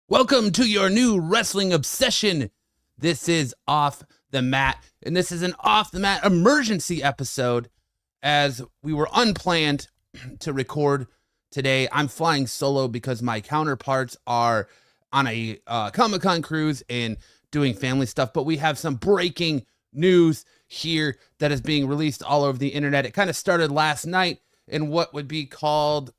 Welcome to your new wrestling obsession. This is Off the Mat, and this is an Off the Mat emergency episode as we were unplanned to record today. I'm flying solo because my counterparts are on a Comic-Con cruise and doing family stuff, but we have some breaking news here that is being released all over the internet. It kind of started last night in what would be called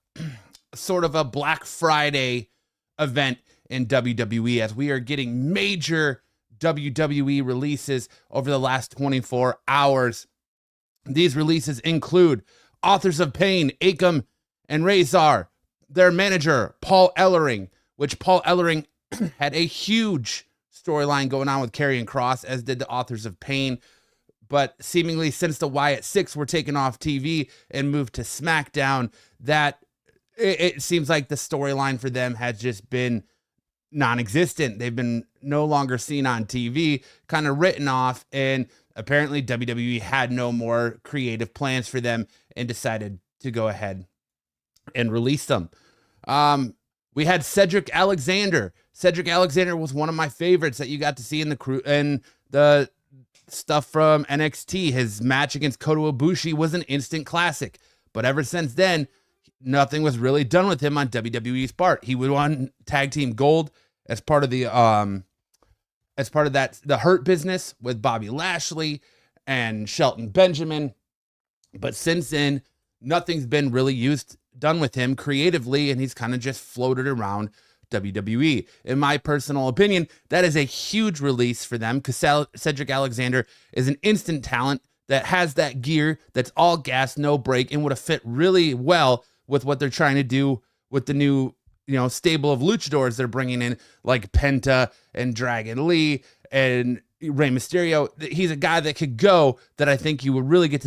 sort of a Black Friday event in WWE, as we are getting major WWE releases over the last 24 hours. These releases include Authors of Pain, Akam and Razor, their manager, Paul Ellering, which Paul Ellering had a huge storyline going on with Karrion Kross, as did the Authors of Pain. But seemingly since the Wyatt Six were taken off TV and moved to SmackDown, that it seems like the storyline for them has just been non-existent. They've been no longer seen on TV, kind of written off, and apparently WWE had no more creative plans for them and decided to go ahead and release them. We had Cedric Alexander. Cedric Alexander was one of my favorites that you got to see in the crew and the stuff from NXT. His match against Kota Ibushi was an instant classic, but ever since then, nothing was really done with him on WWE's part. He would won Tag Team Gold as part of the the Hurt Business with Bobby Lashley and Shelton Benjamin. But since then, nothing's been really done with him creatively, and he's kind of just floated around WWE. In my personal opinion, that is a huge release for them, because Cedric Alexander is an instant talent that has that gear that's all gas, no brake, and would have fit really well with what they're trying to do with the new, stable of luchadors they're bringing in, like Penta and Dragon Lee and Rey Mysterio. He's a guy that could go, that I think you would really get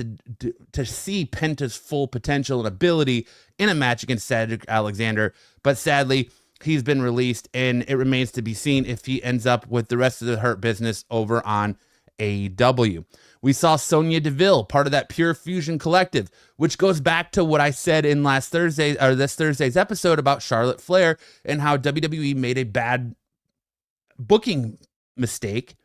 to see Penta's full potential and ability in a match against Cedric Alexander. But sadly, he's been released, and it remains to be seen if he ends up with the rest of the Hurt Business over on AEW. We saw Sonya Deville, part of that Pure Fusion collective, which goes back to what I said in this Thursday's episode about Charlotte Flair and how WWE made a bad booking mistake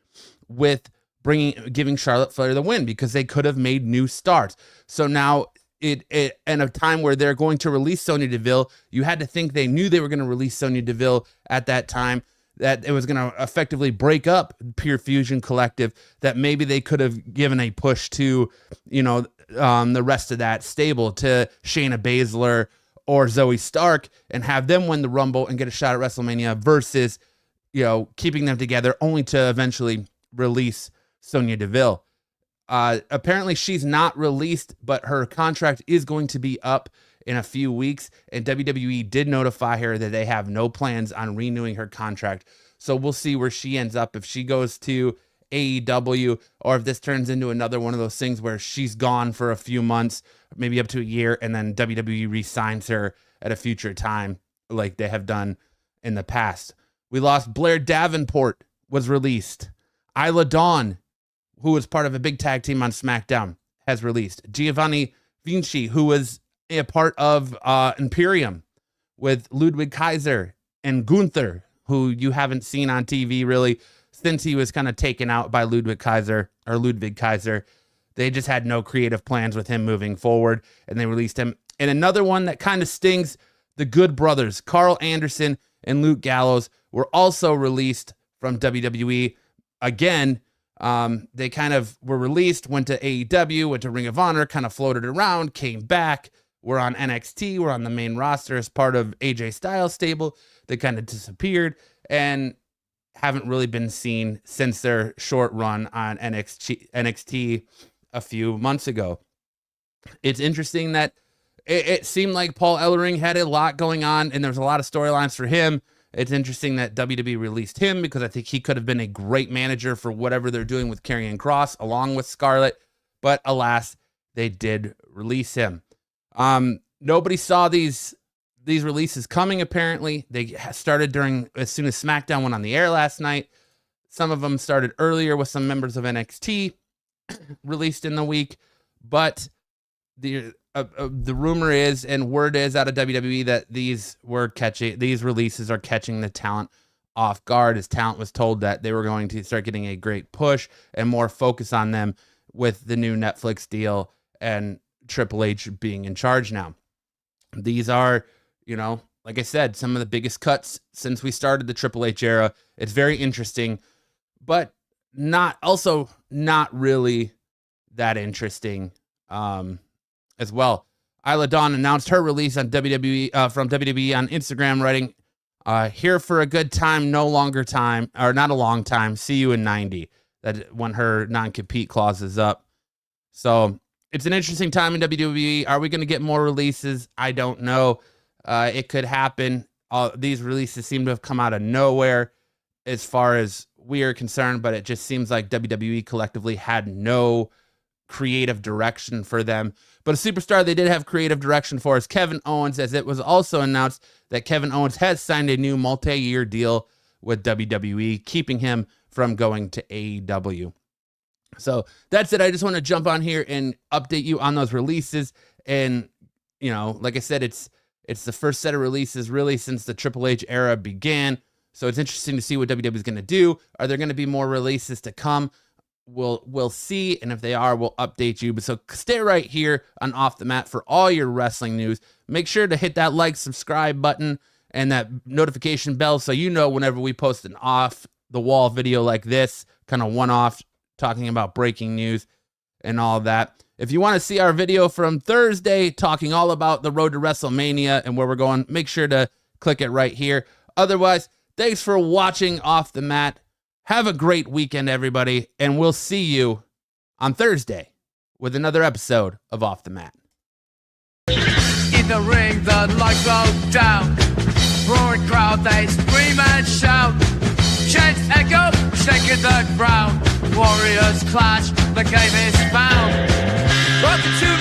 with giving Charlotte Flair the win, because they could have made new stars. So now in a time where they're going to release Sonya Deville, you had to think they knew they were going to release Sonya Deville at that time, that it was going to effectively break up Pure Fusion Collective, that maybe they could have given a push to, the rest of that stable, to Shayna Baszler or Zoe Stark, and have them win the Rumble and get a shot at WrestleMania, versus, keeping them together only to eventually release Sonya Deville. Apparently she's not released, but her contract is going to be up in a few weeks, and WWE did notify her that they have no plans on renewing her contract. So we'll see where she ends up, if she goes to AEW, or if this turns into another one of those things where she's gone for a few months, maybe up to a year, and then WWE re-signs her at a future time, like they have done in the past. We lost Blair Davenport, was released. Isla Dawn, who was part of a big tag team on SmackDown, has released. Giovanni Vinci, who was a part of Imperium with Ludwig Kaiser and Gunther, who you haven't seen on TV really since he was kind of taken out by Ludwig Kaiser. They just had no creative plans with him moving forward, and they released him. And another one that kind of stings, the Good Brothers, Carl Anderson and Luke Gallows, were also released from WWE. Again, they kind of were released, went to AEW, went to Ring of Honor, kind of floated around, came back. We're on NXT, we're on the main roster as part of AJ Styles' stable. They kind of disappeared and haven't really been seen since their short run on NXT a few months ago. It's interesting that it seemed like Paul Ellering had a lot going on, and there's a lot of storylines for him. It's interesting that WWE released him, because I think he could have been a great manager for whatever they're doing with Karrion Kross along with Scarlett, but alas, they did release him. Nobody saw these releases coming, apparently. They started as soon as SmackDown went on the air last night. Some of them started earlier with some members of NXT released in the week, but the rumor is, and word is out of WWE, that these releases are catching the talent off guard. His talent was told that they were going to start getting a great push and more focus on them with the new Netflix deal and Triple H being in charge now. These are, like I said, some of the biggest cuts since we started the Triple H era. It's very interesting, but not really that interesting as well. Isla Dawn announced her release on WWE from WWE on Instagram, writing, "Here for a good time, no longer time, or not a long time. See you in 90." That when her non-compete clause is up. So it's an interesting time in WWE. Are we going to get more releases? I don't know. It could happen. These releases seem to have come out of nowhere as far as we are concerned, but it just seems like WWE collectively had no creative direction for them. But a superstar they did have creative direction for is Kevin Owens, as it was also announced that Kevin Owens has signed a new multi-year deal with WWE, keeping him from going to AEW. So that's it. I just want to jump on here and update you on those releases. And, like I said, it's the first set of releases really since the Triple H era began. So it's interesting to see what WWE is going to do. Are there going to be more releases to come? We'll see, and if they are, we'll update you. But so stay right here on Off the Mat for all your wrestling news. Make sure to hit that like, subscribe button and that notification bell so you know whenever we post an off-the-wall video like this, kind of one-off, talking about breaking news and all that. If you want to see our video from Thursday talking all about the road to WrestleMania and where we're going, make sure to click it right here. Otherwise, thanks for watching Off the Mat. Have a great weekend, everybody, and we'll see you on Thursday with another episode of Off the Mat. In the ring, the lights go down. Roaring crowd, they scream and shout. Chants echo, shaking the ground. Warriors clash, the game is found. Welcome to